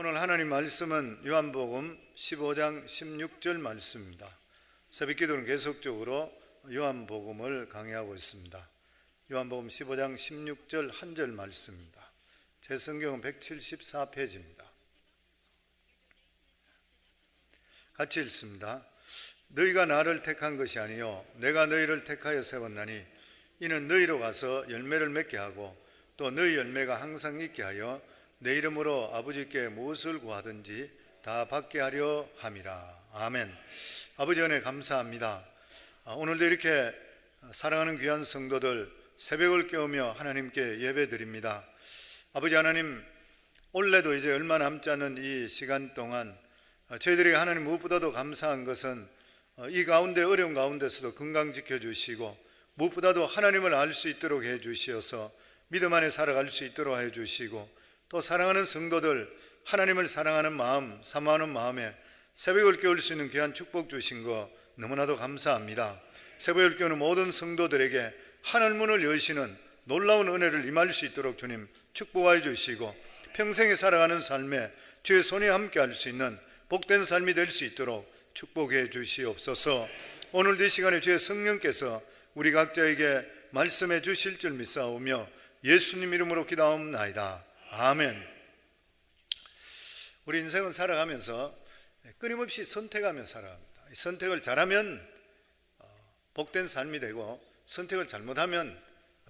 오늘 하나님 말씀은 요한복음 15장 16절 말씀입니다. 새벽기도는 계속적으로 요한복음을 강의하고 있습니다. 요한복음 15장 16절 한 절 말씀입니다. 제 성경은 174페이지입니다. 같이 읽습니다. 너희가 나를 택한 것이 아니요 내가 너희를 택하여 세웠나니 이는 너희로 가서 열매를 맺게 하고 또 너희 열매가 항상 있게 하여 내 이름으로 아버지께 무엇을 구하든지 다 받게 하려 함이라. 아멘. 아버지 은혜 감사합니다. 오늘도 이렇게 사랑하는 귀한 성도들 새벽을 깨우며 하나님께 예배드립니다. 아버지 하나님, 올해도 이제 얼마 남지 않은 이 시간 동안 저희들에게 하나님 무엇보다도 감사한 것은 이 가운데 어려운 가운데서도 건강 지켜주시고 무엇보다도 하나님을 알 수 있도록 해주시어서 믿음 안에 살아갈 수 있도록 해주시고 또 사랑하는 성도들 하나님을 사랑하는 마음, 사모하는 마음에 새벽을 깨울 수 있는 귀한 축복 주신 거 너무나도 감사합니다. 새벽을 깨우는 모든 성도들에게 하늘문을 여시는 놀라운 은혜를 임할 수 있도록 주님 축복하여 주시고 평생에 살아가는 삶에 주의 손이 함께 할 수 있는 복된 삶이 될 수 있도록 축복해 주시옵소서. 오늘도 이 시간에 주의 성령께서 우리 각자에게 말씀해 주실 줄 믿사오며 예수님 이름으로 기도하옵나이다. 아멘. 우리 인생은 살아가면서 끊임없이 선택하며 살아갑니다. 선택을 잘하면 복된 삶이 되고 선택을 잘못하면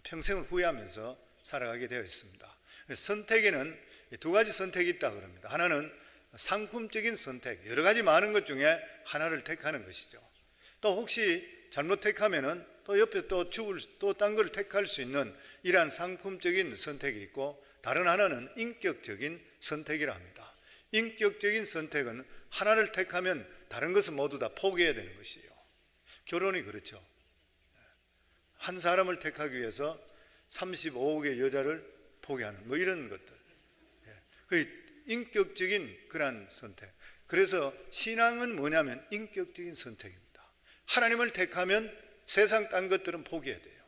평생을 후회하면서 살아가게 되어 있습니다. 선택에는 두 가지 선택이 있다 그럽니다. 하나는 상품적인 선택, 여러 가지 많은 것 중에 하나를 택하는 것이죠. 또 혹시 잘못 택하면은 또 옆에 또 딴 걸 택할 수 있는 이러한 상품적인 선택이 있고, 다른 하나는 인격적인 선택이라 합니다. 인격적인 선택은 하나를 택하면 다른 것은 모두 다 포기해야 되는 것이에요. 결혼이 그렇죠. 한 사람을 택하기 위해서 35억의 여자를 포기하는 뭐 이런 것들. 그 인격적인 그런 선택. 그래서 신앙은 뭐냐면 인격적인 선택입니다. 하나님을 택하면 세상 딴 것들은 포기해야 돼요.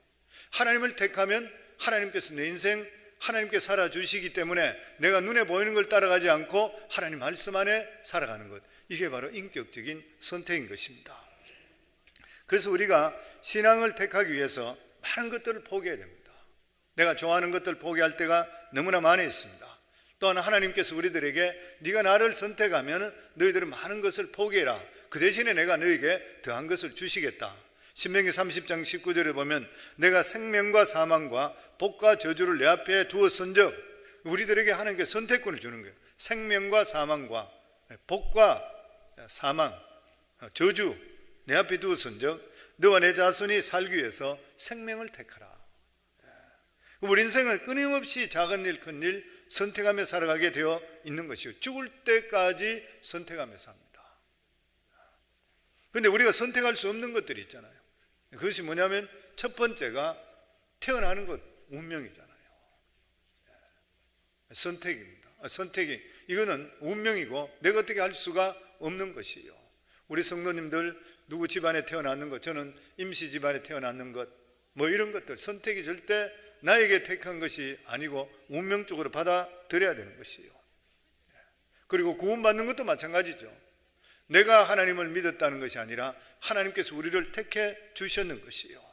하나님을 택하면 하나님께서 내 인생 하나님께 살아주시기 때문에 내가 눈에 보이는 걸 따라가지 않고 하나님 말씀 안에 살아가는 것, 이게 바로 인격적인 선택인 것입니다. 그래서 우리가 신앙을 택하기 위해서 많은 것들을 포기해야 됩니다. 내가 좋아하는 것들 포기할 때가 너무나 많이 있습니다. 또한 하나님께서 우리들에게 네가 나를 선택하면 너희들은 많은 것을 포기해라. 그 대신에 내가 너희에게 더한 것을 주시겠다. 신명기 30장 19절에 보면 내가 생명과 사망과 복과 저주를 내 앞에 두었은즉, 우리들에게 하나님께 선택권을 주는 거예요. 생명과 사망과 복과 사망, 저주 내 앞에 두었은즉 너와 내 자손이 살기 위해서 생명을 택하라. 우리 인생은 끊임없이 작은 일, 큰 일 선택하며 살아가게 되어 있는 것이요, 죽을 때까지 선택하며 삽니다. 그런데 우리가 선택할 수 없는 것들이 있잖아요. 그것이 뭐냐면 첫 번째가 태어나는 것, 운명이잖아요. 선택입니다. 선택이 이거는 운명이고 내가 어떻게 할 수가 없는 것이에요. 우리 성도님들 누구 집안에 태어났는 것, 저는 임시 집안에 태어났는 것, 뭐 이런 것들 선택이 절대 나에게 택한 것이 아니고 운명적으로 받아들여야 되는 것이에요. 그리고 구원받는 것도 마찬가지죠. 내가 하나님을 믿었다는 것이 아니라 하나님께서 우리를 택해 주셨는 것이에요.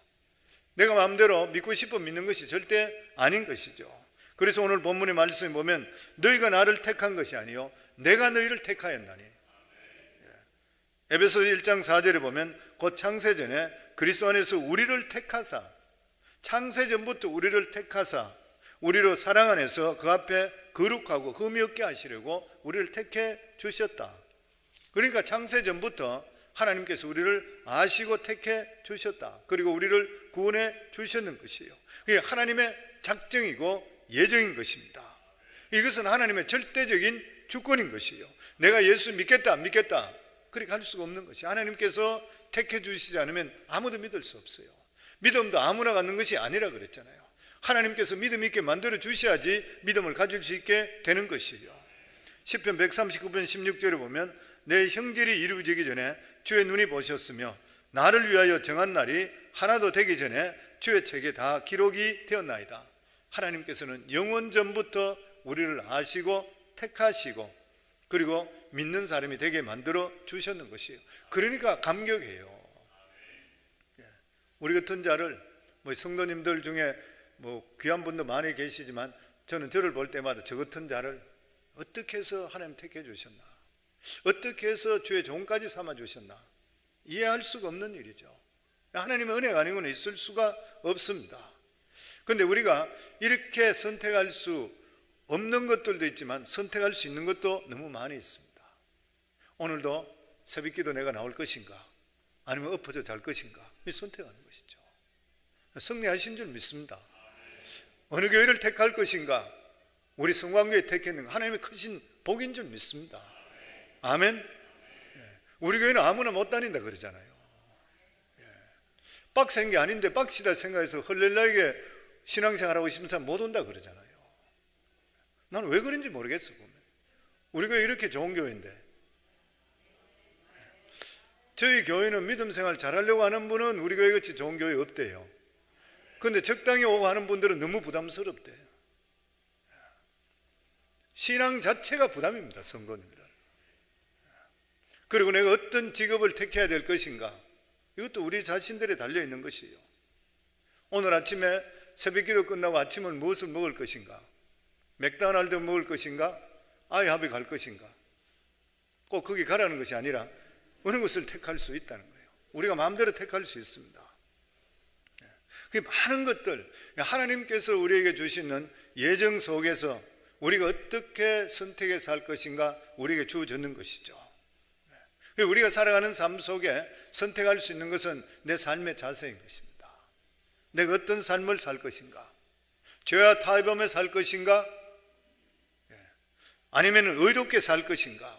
내가 마음대로 믿고 싶어 믿는 것이 절대 아닌 것이죠. 그래서 오늘 본문의 말씀에 보면 너희가 나를 택한 것이 아니요 내가 너희를 택하였나니. 에베소 1장 4절에 보면 곧 창세전에 그리스도 안에서 우리를 택하사, 창세전부터 우리를 택하사 우리로 사랑 안에서 그 앞에 거룩하고 흠이 없게 하시려고 우리를 택해 주셨다. 그러니까 창세전부터 하나님께서 우리를 아시고 택해 주셨다. 그리고 우리를 구원해 주셨는 것이에요. 이게 하나님의 작정이고 예정인 것입니다. 이것은 하나님의 절대적인 주권인 것이에요. 내가 예수 믿겠다 안 믿겠다 그렇게 할 수가 없는 것이, 하나님께서 택해 주시지 않으면 아무도 믿을 수 없어요. 믿음도 아무나 갖는 것이 아니라 그랬잖아요. 하나님께서 믿음 있게 만들어 주셔야지 믿음을 가질 수 있게 되는 것이에요. 시편 139편 16절에 보면 내 형질이 이루어지기 전에 주의 눈이 보셨으며 나를 위하여 정한 날이 하나도 되기 전에 주의 책에 다 기록이 되었나이다. 하나님께서는 영원 전부터 우리를 아시고 택하시고 그리고 믿는 사람이 되게 만들어 주셨는 것이에요. 그러니까 감격해요. 우리 같은 자를 성도님들 중에 귀한 분도 많이 계시지만 저는 저를 볼 때마다 저 같은 자를 어떻게 해서 하나님 택해 주셨나, 어떻게 해서 주의 종까지 삼아 주셨나 이해할 수가 없는 일이죠. 하나님의 은혜가 아니고는 있을 수가 없습니다. 그런데 우리가 이렇게 선택할 수 없는 것들도 있지만 선택할 수 있는 것도 너무 많이 있습니다. 오늘도 새벽기도 내가 나올 것인가 아니면 엎어져 잘 것인가 선택하는 것이죠. 승리하신 줄 믿습니다. 어느 교회를 택할 것인가, 우리 성광교회 택했는가 하나님의 크신 복인 줄 믿습니다. 아멘. 우리 교회는 아무나 못 다닌다 그러잖아요. 빡센 게 아닌데 빡치다 생각해서 헐렐라에게 신앙생활하고 싶은 사람 못 온다 그러잖아요. 나는 왜 그런지 모르겠어. 보면 우리 교회 이렇게 좋은 교회인데, 저희 교회는 믿음 생활 잘하려고 하는 분은 우리 교회 같이 좋은 교회 없대요. 그런데 적당히 오고 하는 분들은 너무 부담스럽대요. 신앙 자체가 부담입니다. 성도님들. 그리고 내가 어떤 직업을 택해야 될 것인가, 이것도 우리 자신들에 달려있는 것이에요. 오늘 아침에 새벽기도 끝나고 아침은 무엇을 먹을 것인가, 맥도날드 먹을 것인가, 아이합에 갈 것인가, 꼭 거기 가라는 것이 아니라 어느 것을 택할 수 있다는 거예요. 우리가 마음대로 택할 수 있습니다. 그 많은 것들, 하나님께서 우리에게 주시는 예정 속에서 우리가 어떻게 선택해 살 것인가 우리에게 주어졌는 것이죠. 우리가 살아가는 삶 속에 선택할 수 있는 것은 내 삶의 자세인 것입니다. 내가 어떤 삶을 살 것인가, 죄와 타협하며 살 것인가, 아니면 의롭게 살 것인가.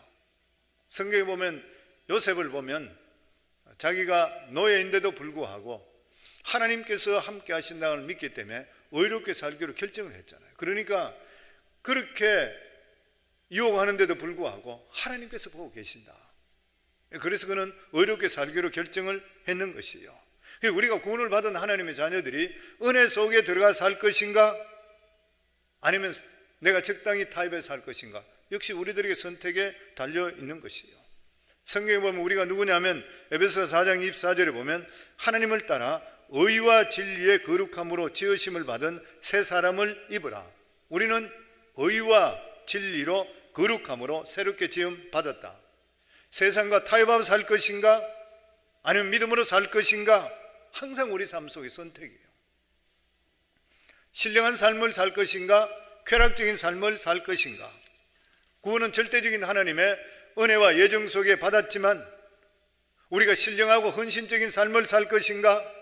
성경에 보면 요셉을 보면 자기가 노예인데도 불구하고 하나님께서 함께 하신다는 걸 믿기 때문에 의롭게 살기로 결정을 했잖아요. 그러니까 그렇게 유혹하는데도 불구하고 하나님께서 보고 계신다. 그래서 그는 의롭게 살기로 결정을 했는 것이에요. 우리가 구원을 받은 하나님의 자녀들이 은혜 속에 들어가 살 것인가, 아니면 내가 적당히 타협해 살 것인가, 역시 우리들에게 선택에 달려 있는 것이에요. 성경에 보면 우리가 누구냐면 에베소서 4장 24절에 보면 하나님을 따라 의와 진리의 거룩함으로 지으심을 받은 새 사람을 입으라. 우리는 의와 진리로 거룩함으로 새롭게 지음 받았다. 세상과 타협하며 살 것인가, 아니면 믿음으로 살 것인가, 항상 우리 삶 속의 선택이에요. 신령한 삶을 살 것인가, 쾌락적인 삶을 살 것인가. 구원은 절대적인 하나님의 은혜와 예정 속에 받았지만 우리가 신령하고 헌신적인 삶을 살 것인가,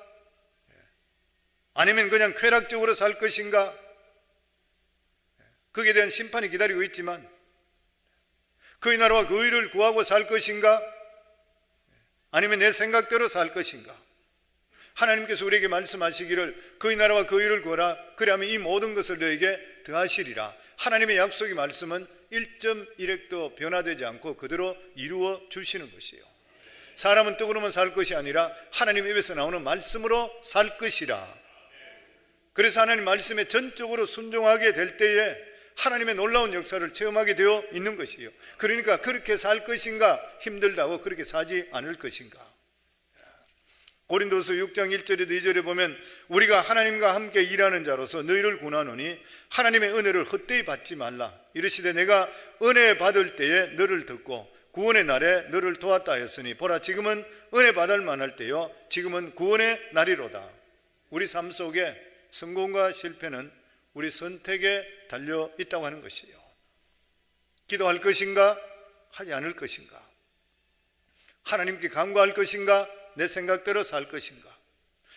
아니면 그냥 쾌락적으로 살 것인가. 거기에 대한 심판이 기다리고 있지만 그의 나라와 그 의를 구하고 살 것인가, 아니면 내 생각대로 살 것인가. 하나님께서 우리에게 말씀하시기를 그의 나라와 그 의를 구하라, 그리하면 이 모든 것을 너에게 더하시리라. 하나님의 약속의 말씀은 1.1핵도 변화되지 않고 그대로 이루어 주시는 것이에요. 사람은 떡으로만 살 것이 아니라 하나님 입에서 나오는 말씀으로 살 것이라. 그래서 하나님 말씀에 전적으로 순종하게 될 때에 하나님의 놀라운 역사를 체험하게 되어 있는 것이에요. 그러니까 그렇게 살 것인가, 힘들다고 그렇게 사지 않을 것인가. 고린도서 6장 1절에도 2절에 보면 우리가 하나님과 함께 일하는 자로서 너희를 권하노니 하나님의 은혜를 헛되이 받지 말라. 이르시되 내가 은혜 받을 때에 너를 듣고 구원의 날에 너를 도왔다 하였으니 보라 지금은 은혜 받을 만할 때요 지금은 구원의 날이로다. 우리 삶 속에 성공과 실패는 우리 선택에 달려 있다고 하는 것이에요. 기도할 것인가, 하지 않을 것인가, 하나님께 간구할 것인가, 내 생각대로 살 것인가,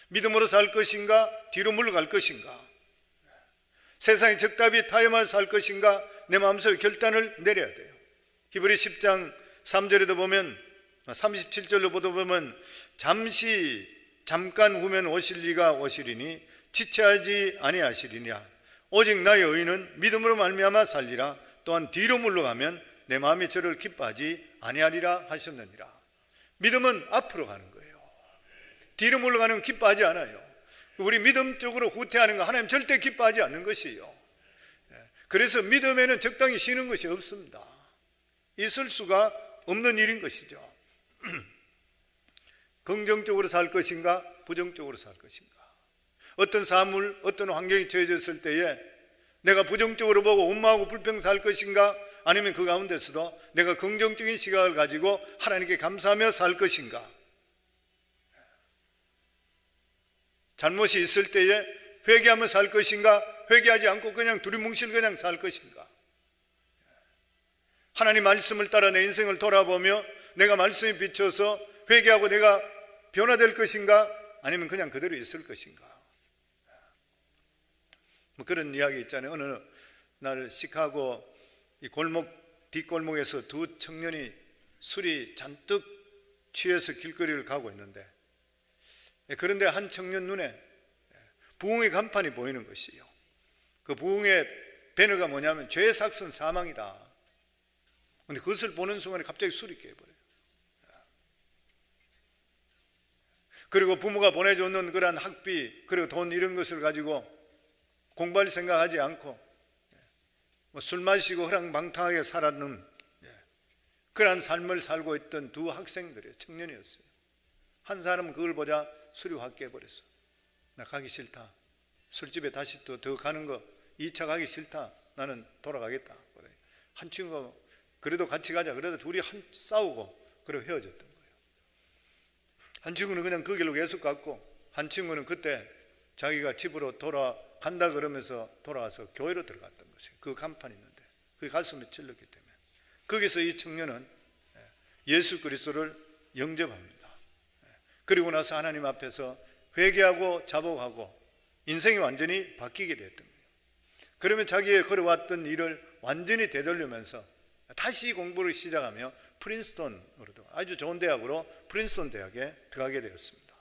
믿음으로 살 것인가, 뒤로 물러갈 것인가, 세상의 적답이 타협만 살 것인가, 내 마음속에 결단을 내려야 돼요. 히브리 10장 3절에도 보면 37절로 보면 잠깐 후면 오실 이가 오시리니 지체하지 아니하시리냐. 오직 나의 의는 믿음으로 말미암아 살리라. 또한 뒤로 물러가면 내 마음이 저를 기뻐하지 아니하리라 하셨느니라. 믿음은 앞으로 가는 거예요. 뒤로 물러가는 건 기뻐하지 않아요. 우리 믿음 쪽으로 후퇴하는 거 하나님 절대 기뻐하지 않는 것이에요. 그래서 믿음에는 적당히 쉬는 것이 없습니다. 있을 수가 없는 일인 것이죠. 긍정적으로 살 것인가, 부정적으로 살 것인가. 어떤 사물, 어떤 환경이 처해졌을 때에 내가 부정적으로 보고 원망하고 불평 살 것인가, 아니면 그 가운데서도 내가 긍정적인 시각을 가지고 하나님께 감사하며 살 것인가. 잘못이 있을 때에 회개하며 살 것인가, 회개하지 않고 그냥 두리뭉실 그냥 살 것인가. 하나님 말씀을 따라 내 인생을 돌아보며 내가 말씀에 비춰서 회개하고 내가 변화될 것인가, 아니면 그냥 그대로 있을 것인가. 뭐 그런 이야기 있잖아요. 어느 날 시카고 이 뒷골목에서 두 청년이 술이 잔뜩 취해서 길거리를 가고 있는데, 그런데 한 청년 눈에 부흥의 간판이 보이는 것이에요. 그 부흥의 배너가 뭐냐면 죄의 삭은 사망이다. 그런데 그것을 보는 순간에 갑자기 술이 깨버려요. 그리고 부모가 보내줬는 그러한 학비, 그리고 돈 이런 것을 가지고 공부할 생각하지 않고 술 마시고 허랑방탕하게 살았는 그러한 삶을 살고 있던 두 학생들이에요. 청년이었어요. 한 사람은 그걸 보자 술이 확 깨버렸어. 나 가기 싫다. 술집에 다시 또 더 가는 거 2차 가기 싫다. 나는 돌아가겠다. 한 친구가 그래도 같이 가자. 그래도 둘이 싸우고 그리고 헤어졌던 거예요. 한 친구는 그냥 그 길로 계속 갔고, 한 친구는 그때 자기가 집으로 돌아간다 그러면서 돌아와서 교회로 들어갔던 것이에요. 그 간판이 있는데 그게 가슴에 찔렀기 때문에. 거기서 이 청년은 예수 그리스도를 영접합니다. 그리고 나서 하나님 앞에서 회개하고 자복하고 인생이 완전히 바뀌게 됐던 거예요. 그러면 자기의 걸어왔던 일을 완전히 되돌리면서 다시 공부를 시작하며 프린스턴으로 아주 좋은 대학으로 프린스턴 대학에 들어가게 되었습니다.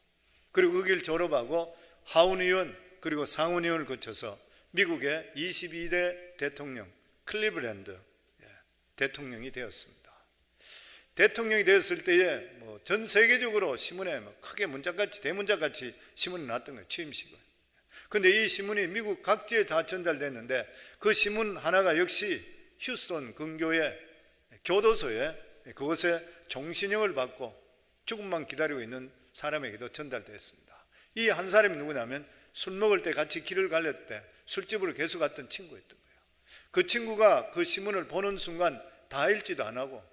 그리고 그 길 졸업하고 하원의원 그리고 상원의원을 거쳐서 미국의 22대 대통령 클리블랜드 대통령이 되었습니다. 대통령이 되었을 때에 전 세계적으로 신문에 크게 문짝같이 대문짝같이 신문이 났던 거예요. 취임식을. 그런데 이 신문이 미국 각지에 다 전달됐는데 그 신문 하나가 역시 휴스턴 근교의 교도소에 그곳에 종신형을 받고 죽음만 기다리고 있는 사람에게도 전달됐습니다. 이 한 사람이 누구냐면 술 먹을 때 같이 길을 갈릴 때 술집으로 계속 갔던 친구였던 거예요. 그 친구가 그 신문을 보는 순간 다 읽지도 안 하고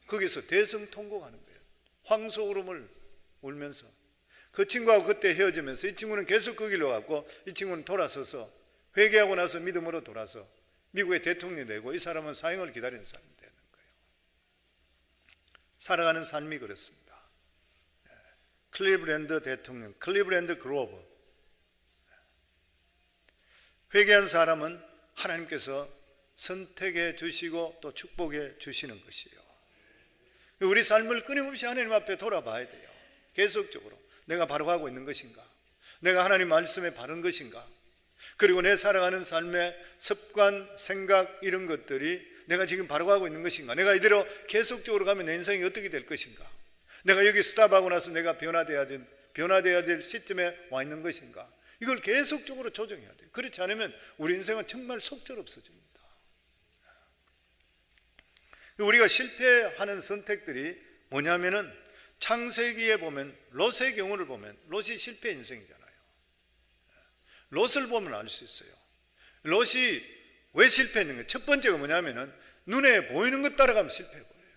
거기서 대성통곡하는 거예요. 황소울음을 울면서. 그 친구하고 그때 헤어지면서 이 친구는 계속 그 길로 갔고 이 친구는 돌아서서 회개하고 나서 믿음으로 돌아서 미국의 대통령이 되고 이 사람은 사형을 기다리는 사람이 되는 거예요. 살아가는 삶이 그렇습니다. 클리블랜드 대통령, 클리블랜드 그로버. 회개한 사람은 하나님께서 선택해 주시고 또 축복해 주시는 것이에요. 우리 삶을 끊임없이 하나님 앞에 돌아봐야 돼요. 계속적으로 내가 바로 가고 있는 것인가, 내가 하나님 말씀에 바른 것인가, 그리고 내 살아가는 삶의 습관, 생각 이런 것들이 내가 지금 바로 가고 있는 것인가, 내가 이대로 계속적으로 가면 내 인생이 어떻게 될 것인가, 내가 여기 스탑하고 나서 내가 변화돼야 될 시점에 와 있는 것인가, 이걸 계속적으로 조정해야 돼요. 그렇지 않으면 우리 인생은 정말 속절없어집니다. 우리가 실패하는 선택들이 뭐냐면은 창세기에 보면 롯의 경우를 보면 롯이 실패 인생이잖아요. 롯을 보면 알 수 있어요. 롯이 왜 실패했는가? 첫 번째가 뭐냐면은 눈에 보이는 것 따라가면 실패해버려요.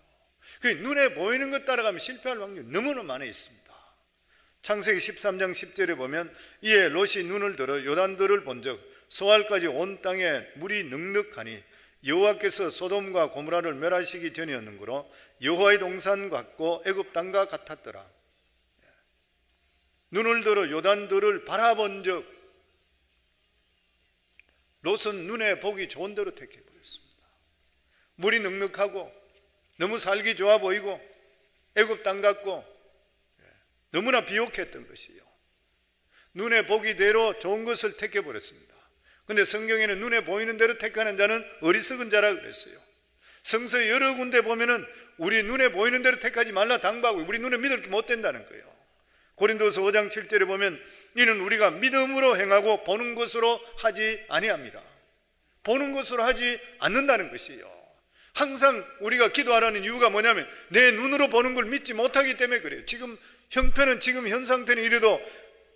그 눈에 보이는 것 따라가면 실패할 확률이 너무나 많이 있습니다. 창세기 13장 10절에 보면 이에 롯이 눈을 들어 요단들을 본즉 소알까지 온 땅에 물이 넉넉하니 여호와께서 소돔과 고모라를 멸하시기 전이었는고로 여호와의 동산 같고 애굽 땅과 같았더라. 눈을 들어 요단들을 바라본즉 롯은 눈에 보기 좋은 대로 택해버렸습니다. 물이 넉넉하고 너무 살기 좋아 보이고 애굽 땅 같고 너무나 비옥했던 것이요. 눈에 보기대로 좋은 것을 택해버렸습니다. 그런데 성경에는 눈에 보이는 대로 택하는 자는 어리석은 자라 그랬어요. 성서 여러 군데 보면은 우리 눈에 보이는 대로 택하지 말라 당부하고 우리 눈에 믿을 게 못 된다는 거예요. 고린도서 5장 7절에 보면 이는 우리가 믿음으로 행하고 보는 것으로 하지 아니함이라. 보는 것으로 하지 않는다는 것이에요. 항상 우리가 기도하라는 이유가 뭐냐면 내 눈으로 보는 걸 믿지 못하기 때문에 그래요. 지금 형편은 지금 현 상태는 이래도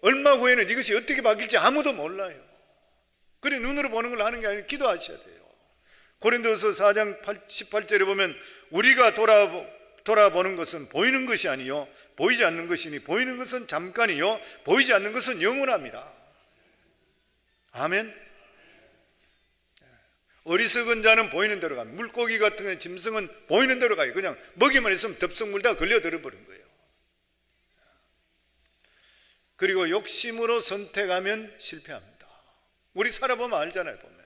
얼마 후에는 이것이 어떻게 바뀔지 아무도 몰라요. 그래 눈으로 보는 걸 하는 게 아니라 기도하셔야 돼요. 고린도서 4장 18절에 보면 우리가 돌아보는 것은 보이는 것이 아니요 보이지 않는 것이니 보이는 것은 잠깐이요 보이지 않는 것은 영원합니다. 아멘. 어리석은 자는 보이는 대로 갑니다. 물고기 같은 짐승은 보이는 대로 가요. 그냥 먹이만 있으면 덥석 물다가 걸려들어 버린 거예요. 그리고 욕심으로 선택하면 실패합니다. 우리 살아보면 알잖아요. 보면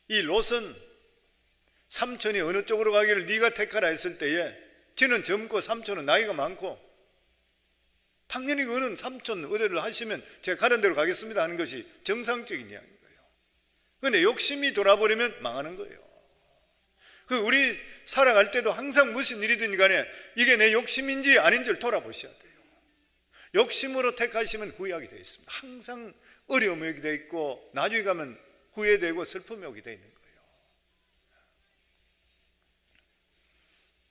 이 롯은 삼촌이 어느 쪽으로 가기를 네가 택하라 했을 때에 지는 젊고 삼촌은 나이가 많고 당연히 그는 삼촌 의뢰를 하시면 제가 가는 대로 가겠습니다 하는 것이 정상적인 이야기인 거예요. 그런데 욕심이 돌아버리면 망하는 거예요. 우리 살아갈 때도 항상 무슨 일이든 간에 이게 내 욕심인지 아닌지를 돌아보셔야 돼요. 욕심으로 택하시면 후회하게 되어 있습니다. 항상 어려움이 오게 되어 있고 나중에 가면 후회되고 슬픔이 오게 되어 있는 거예요.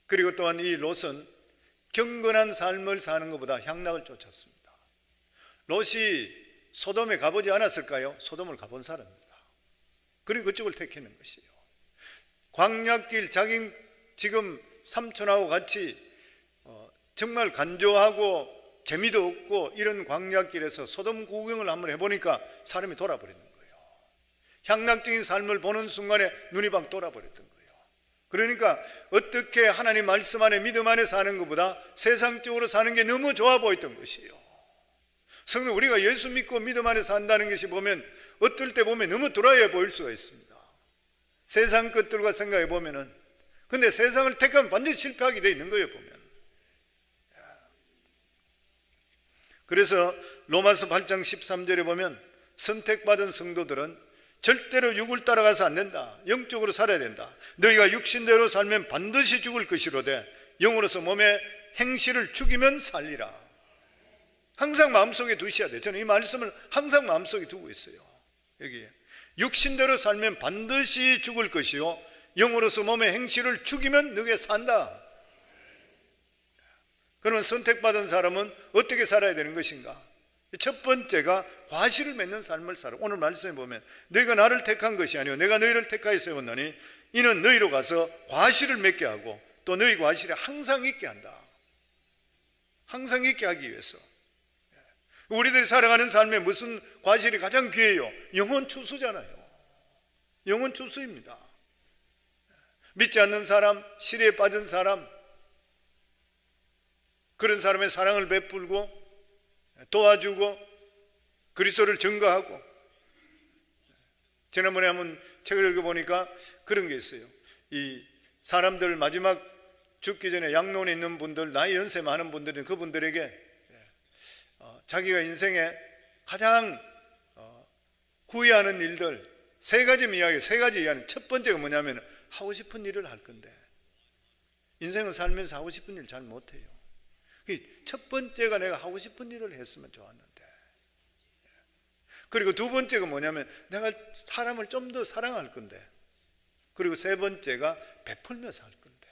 그리고 또한 이 롯은 경건한 삶을 사는 것보다 향락을 쫓았습니다. 롯이 소돔에 가보지 않았을까요? 소돔을 가본 사람입니다. 그리고 그쪽을 택하는 것이에요. 광야길 자기 지금 삼촌하고 같이 정말 간조하고 재미도 없고 이런 광야길에서 소돔 구경을 한번 해보니까 사람이 돌아버리는 거예요. 향락적인 삶을 보는 순간에 눈이 방 돌아버렸던 거예요. 그러니까 어떻게 하나님 말씀 안에 믿음 안에 사는 것보다 세상적으로 사는 게 너무 좋아 보였던 것이에요. 성도 우리가 예수 믿고 믿음 안에 산다는 것이 보면 어떨 때 보면 너무 드라이해 보일 수가 있습니다. 세상 것들과 생각해 보면은 근데 세상을 택하면 반드시 실패하게 돼 있는 거예요. 보면 그래서 로마서 8장 13절에 보면 선택받은 성도들은 절대로 육을 따라가서 안 된다. 영적으로 살아야 된다. 너희가 육신대로 살면 반드시 죽을 것이로되 영으로서 몸의 행실을 죽이면 살리라. 항상 마음속에 두셔야 돼요. 저는 이 말씀을 항상 마음속에 두고 있어요. 여기에 육신대로 살면 반드시 죽을 것이요 영으로서 몸의 행실을 죽이면 너희가 산다. 그러면 선택받은 사람은 어떻게 살아야 되는 것인가? 첫 번째가 과실을 맺는 삶을 살아. 오늘 말씀에 보면 너희가 나를 택한 것이 아니요 내가 너희를 택하여 세웠나니 이는 너희로 가서 과실을 맺게 하고 또 너희 과실에 항상 있게 한다. 항상 있게 하기 위해서. 우리들이 살아가는 삶에 무슨 과실이 가장 귀해요? 영혼 추수잖아요. 영혼 추수입니다. 믿지 않는 사람, 시리에 빠진 사람, 그런 사람의 사랑을 베풀고 도와주고 그리스도를 증거하고. 지난번에 한번 책을 읽어보니까 그런 게 있어요. 이 사람들 마지막 죽기 전에 양론에 있는 분들, 나이 연세 많은 분들은 그분들에게 자기가 인생에 가장 후회하는 일들 세 가지 이야기. 첫 번째가 뭐냐면 하고 싶은 일을 할 건데 인생을 살면서 하고 싶은 일 잘 못해요. 첫 번째가 내가 하고 싶은 일을 했으면 좋았는데, 그리고 두 번째가 뭐냐면 내가 사람을 좀 더 사랑할 건데, 그리고 세 번째가 베풀며 살 건데.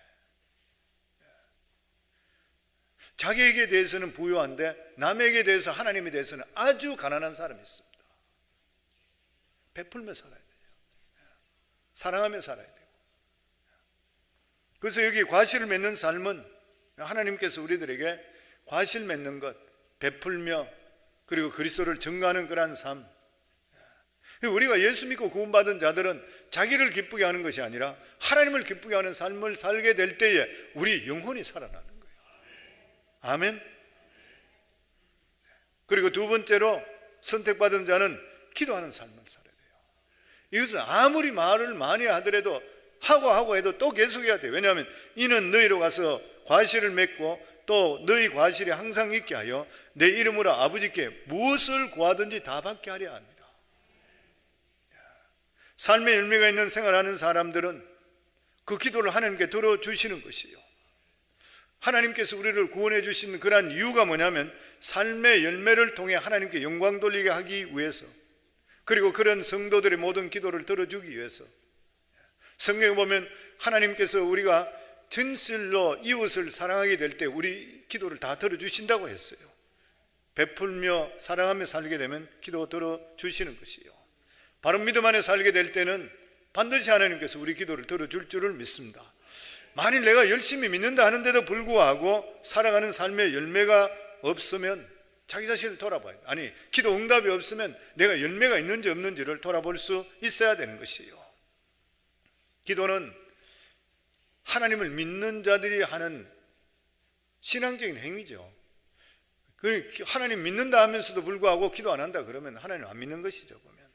자기에게 대해서는 부유한데 남에게 대해서 하나님에 대해서는 아주 가난한 사람이 있습니다. 베풀며 살아야 돼요. 사랑하며 살아야 돼요. 그래서 여기 과실을 맺는 삶은 하나님께서 우리들에게 과실 맺는 것, 베풀며 그리고 그리스도를 증거하는 그러한 삶. 우리가 예수 믿고 구원받은 자들은 자기를 기쁘게 하는 것이 아니라 하나님을 기쁘게 하는 삶을 살게 될 때에 우리 영혼이 살아나는 거예요. 아멘. 그리고 두 번째로 선택받은 자는 기도하는 삶을 살아야 돼요. 이것은 아무리 말을 많이 하더라도 하고 해도 또 계속해야 돼요. 왜냐하면 이는 너희로 가서 과실을 맺고 또 너희 과실이 항상 있게 하여 내 이름으로 아버지께 무엇을 구하든지 다 받게 하려 합니다. 삶의 열매가 있는 생활하는 사람들은 그 기도를 하나님께 들어주시는 것이에요. 하나님께서 우리를 구원해 주신 그러한 이유가 뭐냐면 삶의 열매를 통해 하나님께 영광 돌리게 하기 위해서, 그리고 그런 성도들의 모든 기도를 들어주기 위해서. 성경에 보면 하나님께서 우리가 진실로 이웃을 사랑하게 될 때 우리 기도를 다 들어주신다고 했어요. 베풀며 사랑하며 살게 되면 기도 들어주시는 것이요, 바른 믿음 안에 살게 될 때는 반드시 하나님께서 우리 기도를 들어줄 줄을 믿습니다. 만일 내가 열심히 믿는다 하는데도 불구하고 살아가는 삶의 열매가 없으면 자기 자신을 돌아봐야 돼. 아니, 기도 응답이 없으면 내가 열매가 있는지 없는지를 돌아볼 수 있어야 되는 것이에요. 기도는 하나님을 믿는 자들이 하는 신앙적인 행위죠. 하나님 믿는다 하면서도 불구하고 기도 안 한다 그러면 하나님 안 믿는 것이죠. 보면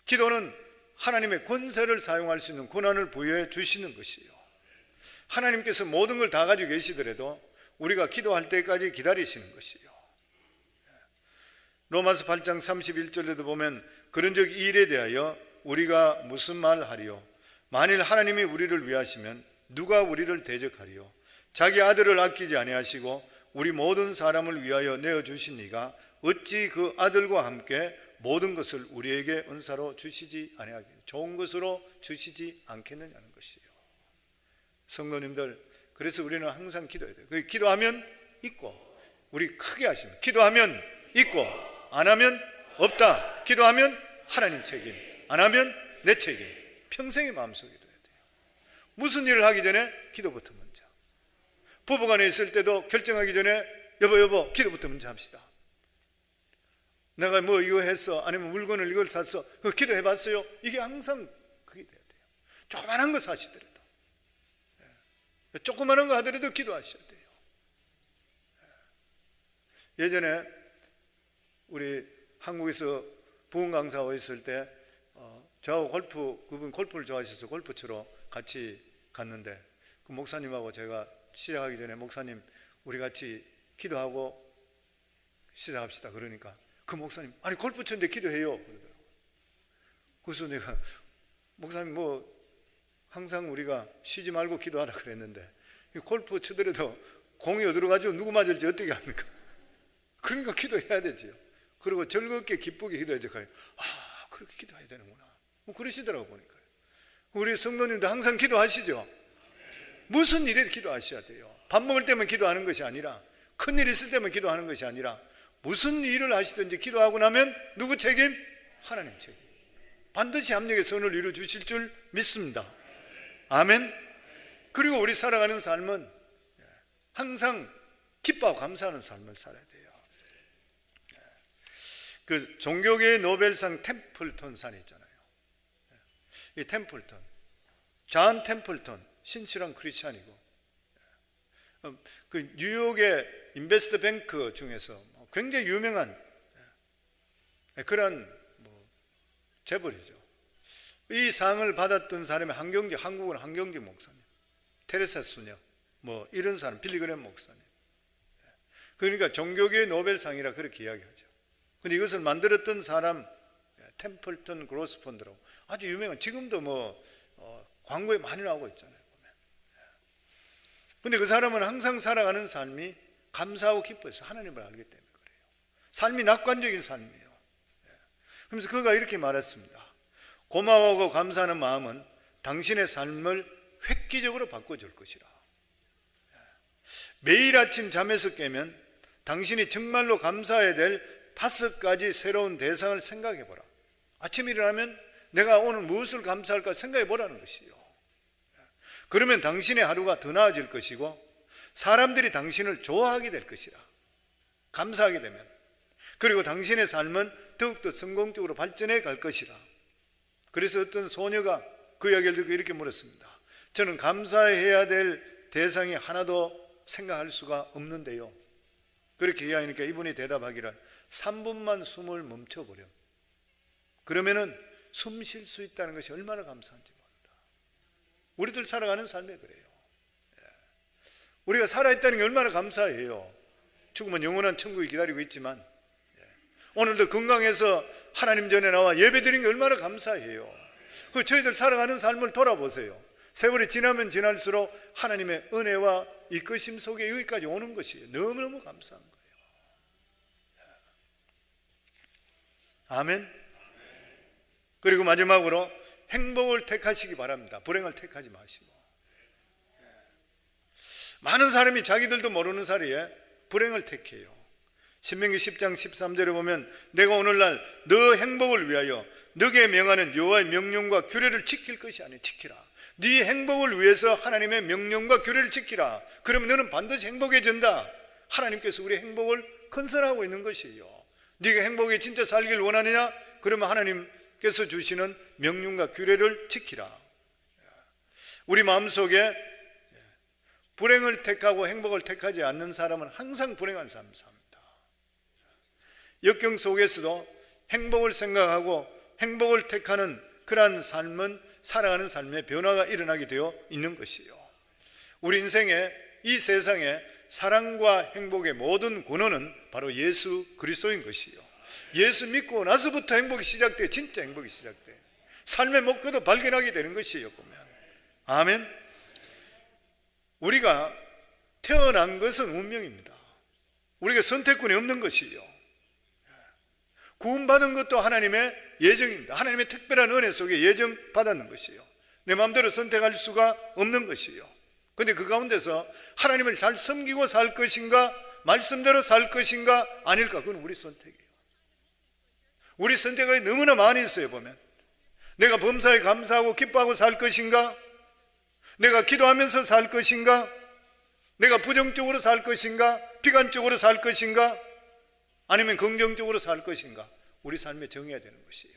기도는 하나님의 권세를 사용할 수 있는 권한을 부여해 주시는 것이에요. 하나님께서 모든 걸 다 가지고 계시더라도 우리가 기도할 때까지 기다리시는 것이에요. 로마서 8장 31절에도 보면 그런즉 이 일에 대하여 우리가 무슨 말 하리요? 만일 하나님이 우리를 위하시면 누가 우리를 대적하리요? 자기 아들을 아끼지 아니하시고 우리 모든 사람을 위하여 내어주신 이가 어찌 그 아들과 함께 모든 것을 우리에게 은사로 주시지 아니하겠느냐, 좋은 것으로 주시지 않겠느냐는 것이에요. 성도님들, 그래서 우리는 항상 기도해야 돼요. 기도하면 있고, 우리 크게 하시면 기도하면 있고, 안 하면 없다. 기도하면 하나님 책임, 안 하면 내 책임. 평생의 마음속에 둬야 돼요. 무슨 일을 하기 전에 기도부터 먼저. 부부간에 있을 때도 결정하기 전에 여보 기도부터 먼저 합시다. 내가 뭐 이거 했어, 아니면 물건을 이걸 샀어, 그거 기도해봤어요? 이게 항상 그게 돼야 돼요. 조그만한 거 사시더라도, 조그만한 거 하더라도 기도하셔야 돼요. 예전에 우리 한국에서 부흥 강사와 있을 때 저하고 그분 골프를 좋아하셔서 골프 치러 같이 갔는데 그 목사님하고 제가 시작하기 전에 목사님 우리 같이 기도하고 시작합시다 그러니까 그 목사님 아니 골프 치는데 기도해요 그러더라고요. 그래서 내가 목사님 뭐 항상 우리가 쉬지 말고 기도하라 그랬는데 골프 치더라도 공이 어디로 가지고 누구 맞을지 어떻게 합니까? 그러니까 기도해야 되지요. 그리고 즐겁게 기쁘게 기도해야죠. 아 그렇게 기도해야 되는구나 뭐 그러시더라고 보니까. 우리 성도님도 항상 기도하시죠. 무슨 일에 기도하셔야 돼요. 밥 먹을 때만 기도하는 것이 아니라, 큰일 있을 때만 기도하는 것이 아니라, 무슨 일을 하시든지 기도하고 나면 누구 책임? 하나님 책임. 반드시 합력의 선을 이루어 주실 줄 믿습니다. 아멘. 그리고 우리 살아가는 삶은 항상 기뻐하고 감사하는 삶을 살아야 돼요. 그 종교계의 노벨상 템플턴 산이 있잖아요. 이 템플턴, 존 템플턴, 신실한 크리스찬이고, 그 뉴욕의 인베스트 뱅크 중에서 굉장히 유명한 그런 재벌이죠. 이 상을 받았던 사람이 한국은 한경기 목사님, 테레사 수녀, 뭐 이런 사람, 빌리그램 목사님. 그러니까 종교계의 노벨상이라 그렇게 이야기하죠. 근데 이것을 만들었던 사람 템플턴 그로스 펀드라고 아주 유명한, 지금도 광고에 많이 나오고 있잖아요. 근데 그 사람은 항상 살아가는 삶이 감사하고 기뻐해서 하나님을 알기 때문에 그래요. 삶이 낙관적인 삶이에요. 그러면서 그가 이렇게 말했습니다. 고마워하고 감사하는 마음은 당신의 삶을 획기적으로 바꿔줄 것이라. 매일 아침 잠에서 깨면 당신이 정말로 감사해야 될 5가지 새로운 대상을 생각해 보라. 아침에 일어나면 내가 오늘 무엇을 감사할까 생각해 보라는 것이에요. 그러면 당신의 하루가 더 나아질 것이고 사람들이 당신을 좋아하게 될 것이라. 감사하게 되면. 그리고 당신의 삶은 더욱더 성공적으로 발전해 갈 것이라. 그래서 어떤 소녀가 그 이야기를 듣고 이렇게 물었습니다. 저는 감사해야 될 대상이 하나도 생각할 수가 없는데요. 그렇게 이야기하니까 이분이 대답하기를 3분만 숨을 멈춰버려. 그러면은 숨 쉴 수 있다는 것이 얼마나 감사한지 모른다. 우리들 살아가는 삶에 그래요. 우리가 살아있다는 게 얼마나 감사해요. 죽으면 영원한 천국이 기다리고 있지만 오늘도 건강해서 하나님 전에 나와 예배드린 게 얼마나 감사해요. 그 저희들 살아가는 삶을 돌아보세요. 세월이 지나면 지날수록 하나님의 은혜와 이끄심 속에 여기까지 오는 것이 너무너무 감사한 거예요. 아멘. 그리고 마지막으로 행복을 택하시기 바랍니다. 불행을 택하지 마시고. 많은 사람이 자기들도 모르는 사이에 불행을 택해요. 신명기 10장 13절에 보면 내가 오늘날 너 행복을 위하여 너게 명하는 여호와의 명령과 규례를 지킬 것이 아니라 지키라. 네 행복을 위해서 하나님의 명령과 규례를 지키라. 그러면 너는 반드시 행복해진다. 하나님께서 우리의 행복을 컨설하고 있는 것이에요. 네가 행복에 진짜 살길 원하느냐? 그러면 하나님께서 주시는 명령과 규례를 지키라. 우리 마음속에 불행을 택하고 행복을 택하지 않는 사람은 항상 불행한 삶을 삽니다. 역경 속에서도 행복을 생각하고 행복을 택하는 그러한 삶은 살아가는 삶의 변화가 일어나게 되어 있는 것이요. 우리 인생에 이 세상에 사랑과 행복의 모든 근원은 바로 예수 그리스도인 것이요. 예수 믿고 나서부터 행복이 시작돼. 진짜 행복이 시작돼. 삶의 목표도 발견하게 되는 것이에요. 보면 아멘. 우리가 태어난 것은 운명입니다. 우리가 선택권이 없는 것이요. 구원받은 것도 하나님의 예정입니다. 하나님의 특별한 은혜 속에 예정받았는 것이요. 내 마음대로 선택할 수가 없는 것이요. 그런데 그 가운데서 하나님을 잘 섬기고 살 것인가, 말씀대로 살 것인가 아닐까, 그건 우리 선택이에요. 우리 선택이 너무나 많이 있어요. 보면 내가 범사에 감사하고 기뻐하고 살 것인가, 내가 기도하면서 살 것인가, 내가 부정적으로 살 것인가, 비관적으로 살 것인가, 아니면 긍정적으로 살 것인가, 우리 삶에 정해야 되는 것이에요.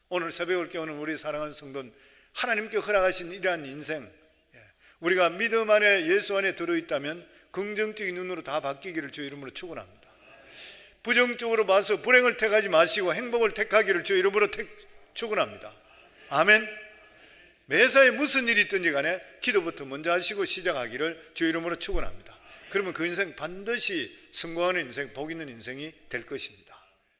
오늘 새벽을 깨우는 우리 사랑하는 성도는 하나님께 허락하신 이러한 인생, 우리가 믿음 안에 예수 안에 들어있다면 긍정적인 눈으로 다 바뀌기를 주의 이름으로 축원합니다. 부정적으로 봐서 불행을 택하지 마시고 행복을 택하기를 주의 이름으로 축원합니다. 아멘. 매사에 무슨 일이 있든지 간에 기도부터 먼저 하시고 시작하기를 주의 이름으로 축원합니다. 그러면 그 인생 반드시 성공하는 인생, 복 있는 인생이 될 것입니다.